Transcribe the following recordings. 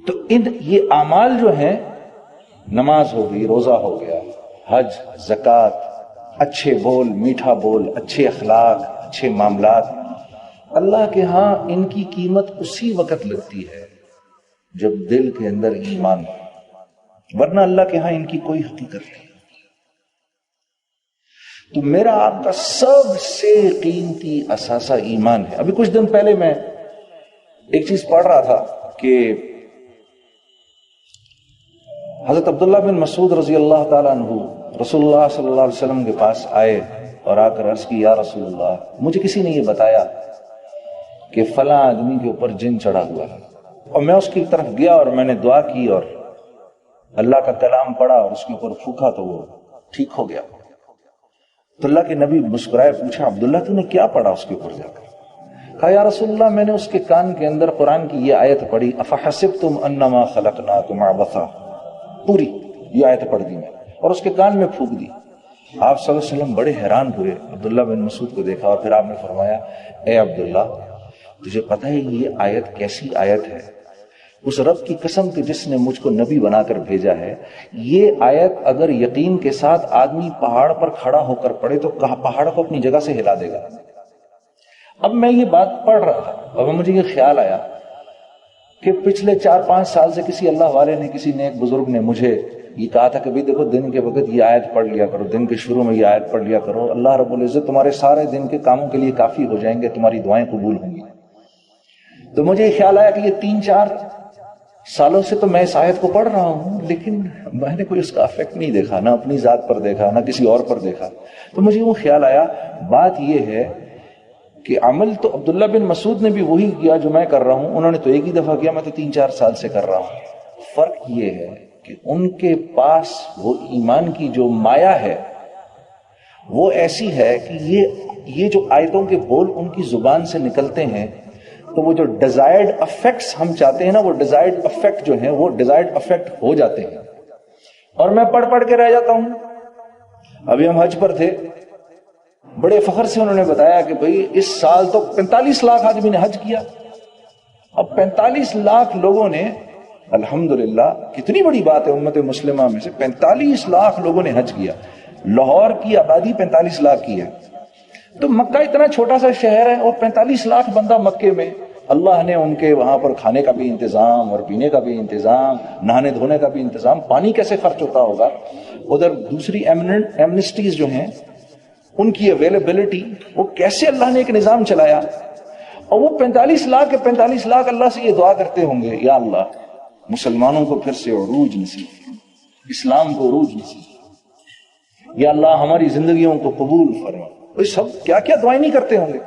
تو یہ اعمال جو ہیں، نماز ہو گئی، روزہ ہو گیا، حج، زکوٰۃ، اچھے بول، میٹھا بول، اچھے اخلاق، اچھے معاملات، اللہ کے ہاں ان کی قیمت اسی وقت لگتی ہے جب دل کے اندر ایمان ہو، ورنہ اللہ کے ہاں ان کی کوئی حقیقت نہیں۔ تو میرا آپ کا سب سے قیمتی اثاثہ ایمان ہے۔ ابھی کچھ دن پہلے میں ایک چیز پڑھ رہا تھا کہ حضرت عبداللہ بن مسعود رضی اللہ تعالیٰ عنہ رسول اللہ صلی اللہ علیہ وسلم کے پاس آئے اور آ کر عرض کی، یا رسول اللہ، مجھے کسی نے یہ بتایا کہ فلاں آدمی کے اوپر جن چڑھا ہوا ہے، اور میں اس کی طرف گیا اور میں نے دعا کی اور اللہ کا کلام پڑھا اور اس کے اوپر پھونکا تو وہ ٹھیک ہو گیا۔ تو اللہ کے نبی مسکرائے، پوچھا عبداللہ تو نے کیا پڑھا اس کے اوپر جا کر؟ کہا یا رسول اللہ، میں نے اس کے کان کے اندر قرآن کی یہ آیت پڑھی، افحسبتم انما خلقناکم عبثا، پوری یہ آیت پڑھ دی میں اور اس کے کان میں پھونک دی۔ آپ صلی اللہ علیہ وسلم بڑے حیران ہوئے، عبداللہ بن مسعود کو دیکھا اور پھر آپ نے فرمایا، اے عبداللہ، تجھے پتہ ہے یہ آیت کیسی آیت ہے؟ اس رب کی قسم کہ جس نے مجھ کو نبی بنا کر بھیجا ہے، یہ آیت اگر یقین کے ساتھ آدمی پہاڑ پر کھڑا ہو کر پڑھے تو پہاڑ کو اپنی جگہ سے ہلا دے گا۔ اب میں یہ بات پڑھ رہا تھا اور مجھے یہ خیال آیا کہ پچھلے 4-5 سال سے کسی اللہ والے نے، کسی نیک بزرگ نے مجھے یہ کہا تھا کہ بھئی دیکھو، دن کے وقت یہ آیت پڑھ لیا کرو، دن کے شروع میں یہ آیت پڑھ لیا کرو، اللہ رب العزت تمہارے سارے دن کے کاموں کے لیے کافی ہو جائیں گے، تمہاری دعائیں قبول ہوں گی۔ تو مجھے یہ خیال آیا کہ یہ 3-4 سالوں سے تو میں اس آیت کو پڑھ رہا ہوں، لیکن میں نے کوئی اس کا افیکٹ نہیں دیکھا، نہ اپنی ذات پر دیکھا، نہ کسی اور پر دیکھا۔ تو مجھے وہ خیال آیا، بات یہ ہے کہ عمل تو عبداللہ بن مسعود نے بھی وہی کیا جو میں کر رہا ہوں، انہوں نے تو ایک ہی دفعہ کیا، میں تو 3-4 سال سے کر رہا ہوں۔ فرق یہ ہے کہ ان کے پاس وہ ایمان کی جو مایا ہے وہ ایسی ہے کہ یہ جو آیتوں کے بول ان کی زبان سے نکلتے ہیں تو وہ جو ڈیزائرڈ افیکٹس ہم چاہتے ہیں نا، وہ ڈیزائرڈ افیکٹ جو ہیں وہ ڈیزائرڈ افیکٹ ہو جاتے ہیں، اور میں پڑھ پڑھ کے رہ جاتا ہوں۔ ابھی ہم حج پر تھے، بڑے فخر سے انہوں نے بتایا کہ بھئی اس سال تو 45 لاکھ آدمی نے حج کیا۔ اب 45 لاکھ لوگوں نے، الحمدللہ کتنی بڑی بات ہے، امت مسلمہ میں سے 45 لاکھ لوگوں نے حج کیا۔ لاہور کی آبادی 45 لاکھ کی ہے، تو مکہ اتنا چھوٹا سا شہر ہے اور 45 لاکھ بندہ مکے میں، اللہ نے ان کے وہاں پر کھانے کا بھی انتظام اور پینے کا بھی انتظام، نہانے دھونے کا بھی انتظام، پانی کیسے خرچ ہوتا ہوگا، ادھر دوسری ایمنسٹیز جو ہیں ان کی اویلیبلٹی، وہ کیسے اللہ نے ایک نظام چلایا، اور وہ 45 لاکھ اللہ سے یہ دعا کرتے ہوں گے، یا اللہ مسلمانوں کو پھر سے عروج نصیب، اسلام کو عروج نصیب، یا اللہ ہماری زندگیوں کو قبول فرما۔ وہ سب کیا کیا دعائیں نہیں کرتے ہوں گے،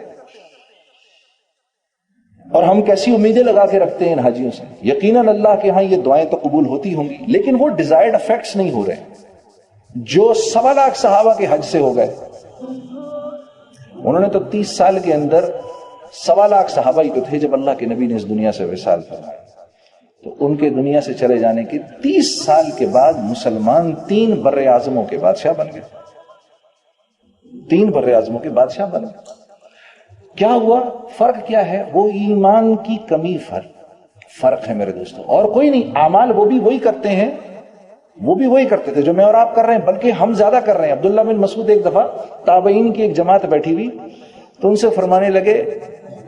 اور ہم کیسی امیدیں لگا کے رکھتے ہیں ان حاجیوں سے۔ یقیناً اللہ کے ہاں یہ دعائیں تو قبول ہوتی ہوں گی، لیکن وہ ڈیزائرڈ افیکٹس نہیں ہو رہے جو 1.25 لاکھ صحابہ کے حج سے ہو گئے۔ انہوں نے تو 30 سال کے اندر 1.25 لاکھ صحابہ ہی تو تھے جب اللہ کے نبی نے اس دنیا سے وصال فرمایا، تو ان کے دنیا سے چلے جانے کے 30 سال کے بعد مسلمان 3 بر اعظموں کے بادشاہ بن گئے، 3 بر اعظموں کے بادشاہ بن گئے۔ کیا ہوا؟ فرق کیا ہے؟ وہ ایمان کی کمی فرق ہے میرے دوستوں، اور کوئی نہیں۔ اعمال وہ بھی وہی کرتے ہیں، وہ بھی وہی کرتے تھے جو میں اور آپ کر رہے ہیں، بلکہ ہم زیادہ کر رہے ہیں۔ عبداللہ بن مسعود ایک دفعہ تابعین کی ایک جماعت بیٹھی ہوئی تو ان سے فرمانے لگے،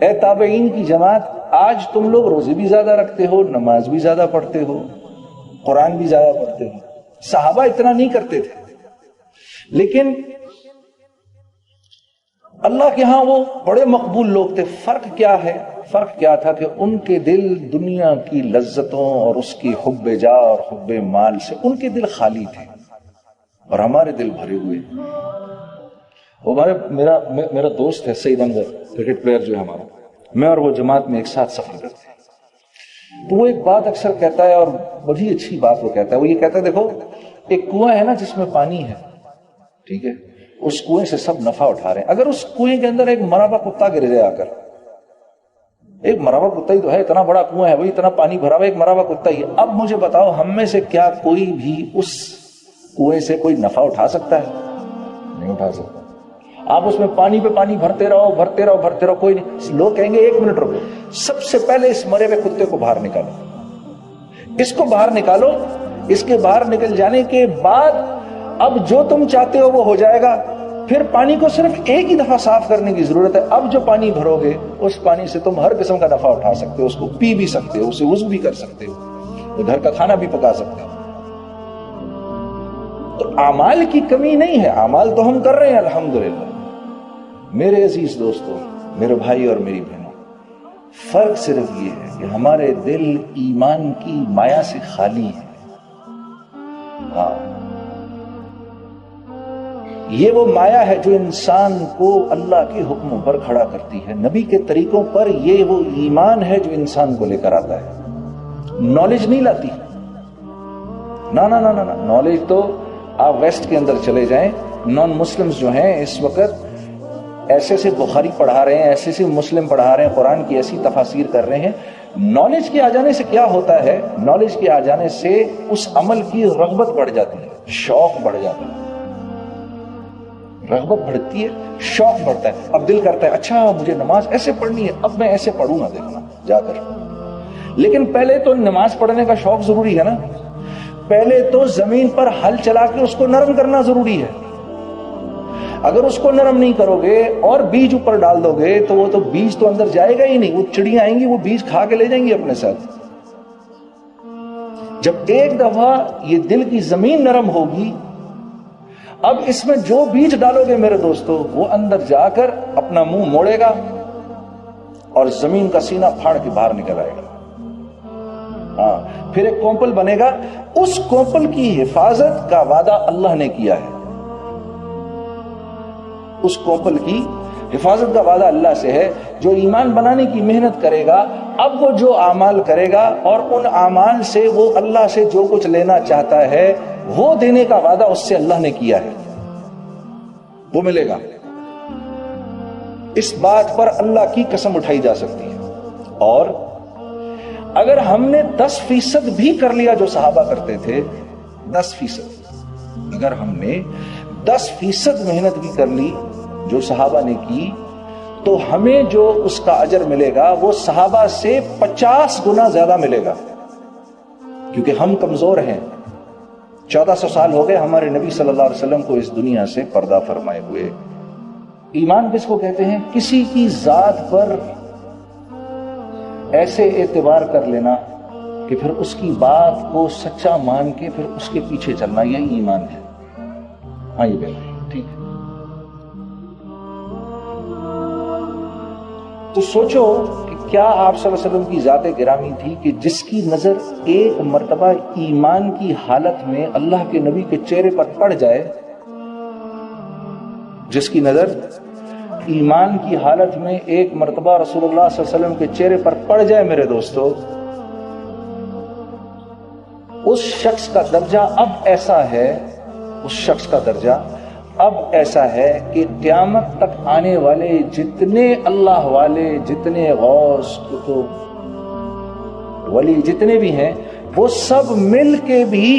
اے تابعین کی جماعت، آج تم لوگ روزے بھی زیادہ رکھتے ہو، نماز بھی زیادہ پڑھتے ہو، قرآن بھی زیادہ پڑھتے ہو۔ صحابہ اتنا نہیں کرتے تھے، لیکن اللہ کے ہاں وہ بڑے مقبول لوگ تھے۔ فرق کیا ہے؟ فرق کیا تھا کہ ان کے دل دنیا کی لذتوں اور اس کی حب جاہ اور حب مال سے ان کے دل خالی تھے، اور ہمارے دل بھرے ہوئے۔ میرا دوست ہے سعید انور، کرکٹ پلیئر جو ہے ہمارا، میں اور وہ جماعت میں ایک ساتھ سفر کرتے ہیں، تو وہ ایک بات اکثر کہتا ہے، اور بڑی اچھی بات وہ کہتا ہے۔ وہ یہ کہتا ہے، دیکھو ایک کنواں ہے نا جس میں پانی ہے، ٹھیک ہے، اس کنویں سے سب نفع اٹھا رہے ہیں، اگر اس کنویں کے اندر ایک مرا ہوا کتا گر جائے آ کر، ایک مرا ہوا کتا ہی تو ہے، اتنا بڑا کنواں ہے، وہی اتنا پانی بھرا ہوا، ایک مرا ہوا کتا ہی ہے، اب مجھے بتاؤ ہم میں سے کیا کوئی بھی اس کنویں سے کوئی نفع اٹھا سکتا ہے؟ نہیں اٹھا سکتا۔ آپ اس میں پانی پہ پانی بھرتے رہو، کوئی نہیں۔ لوگ کہیں گے 1 منٹ رکو، سب سے پہلے اس مرے ہوئے کتے کو باہر نکالو، اس کو باہر نکالو. اس کے باہر نکل جانے کے بعد اب جو تم چاہتے ہو وہ ہو جائے گا. پھر پانی کو صرف ایک ہی دفعہ صاف کرنے کی ضرورت ہے. اب جو پانی بھرو گے اس پانی سے تم ہر قسم کا نفع اٹھا سکتے ہو. اس کو پی بھی سکتے ہو, اسے وضو بھی کر سکتے ہو, گھر کا کھانا بھی پکا سکتے ہو. تو اعمال کی کمی نہیں ہے, اعمال تو ہم کر رہے ہیں الحمدللہ. میرے عزیز دوستو, میرے بھائی اور میری بہنوں, فرق صرف یہ ہے کہ ہمارے دل ایمان کی مایا سے خالی ہے. ہاں, یہ وہ مایا ہے جو انسان کو اللہ کے حکموں پر کھڑا کرتی ہے, نبی کے طریقوں پر. یہ وہ ایمان ہے جو انسان کو لے کر آتا ہے, نالج نہیں لاتی. نا نا نا نا, نالج تو آپ ویسٹ کے اندر چلے جائیں, نان مسلمز جو ہیں اس وقت ایسے سے بخاری پڑھا رہے ہیں, ایسے سے مسلم پڑھا رہے ہیں, قرآن کی ایسی تفاسیر کر رہے ہیں. نالج کے آ جانے سے کیا ہوتا ہے؟ نالج کے آ جانے سے اس عمل کی رغبت بڑھ جاتی ہے, شوق بڑھ جاتا ہے. رغبت بڑھتی ہے, شوق بڑھتا ہے. اب دل کرتا ہے اچھا مجھے نماز ایسے پڑھنی ہے, اب میں ایسے پڑھوں گا, دیکھنا جا کر. لیکن پہلے تو نماز پڑھنے کا شوق ضروری ہے نا. پہلے تو زمین پر ہل چلا کے اس کو نرم کرنا ضروری ہے. اگر اس کو نرم نہیں کرو گے اور بیج اوپر ڈال دو گے تو وہ تو بیج تو اندر جائے گا ہی نہیں. وہ چڑیاں آئیں گی, وہ بیج کھا کے لے جائیں گی اپنے ساتھ. جب ایک دفعہ یہ دل کی زمین نرم ہوگی, اب اس میں جو بیج ڈالو گے میرے دوستو, وہ اندر جا کر اپنا منہ موڑے گا اور زمین کا سینہ پھاڑ کے باہر نکل آئے گا. ہاں, پھر ایک کومپل بنے گا. اس کومپل کی حفاظت کا وعدہ اللہ نے کیا ہے. اس کومپل کی حفاظت کا وعدہ اللہ سے ہے. جو ایمان بنانے کی محنت کرے گا, اب وہ جو اعمال کرے گا اور ان اعمال سے وہ اللہ سے جو کچھ لینا چاہتا ہے وہ دینے کا وعدہ اس سے اللہ نے کیا ہے, وہ ملے گا. اس بات پر اللہ کی قسم اٹھائی جا سکتی ہے. اور اگر ہم نے 10% بھی کر لیا جو صحابہ کرتے تھے, 10%, اگر ہم نے 10% محنت بھی کر لی جو صحابہ نے کی, تو ہمیں جو اس کا اجر ملے گا وہ صحابہ سے 50 گنا زیادہ ملے گا. کیونکہ ہم کمزور ہیں. 1400 سال ہو گئے ہمارے نبی صلی اللہ علیہ وسلم کو اس دنیا سے پردہ فرمائے ہوئے. ایمان کس کو کہتے ہیں؟ کسی کی ذات پر ایسے اعتبار کر لینا کہ پھر اس کی بات کو سچا مان کے پھر اس کے پیچھے چلنا, یہی ایمان ہے. ہاں یہ بہت ٹھیک ہے. تو سوچو کہ کیا آپ صلی اللہ علیہ وسلم کی ذات گرامی تھی کہ جس کی نظر ایک مرتبہ ایمان کی حالت میں اللہ کے نبی کے چہرے پر پڑ جائے, جس کی نظر ایمان کی حالت میں ایک مرتبہ رسول اللہ صلی اللہ علیہ وسلم کے چہرے پر پڑ جائے میرے دوستو, اس شخص کا درجہ اب ایسا ہے, اس شخص کا درجہ اب ایسا ہے کہ قیامت تک آنے والے جتنے اللہ والے, جتنے غوث, کتب, ولی جتنے بھی ہیں, وہ سب مل کے بھی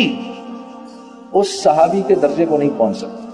اس صحابی کے درجے کو نہیں پہنچ سکتے.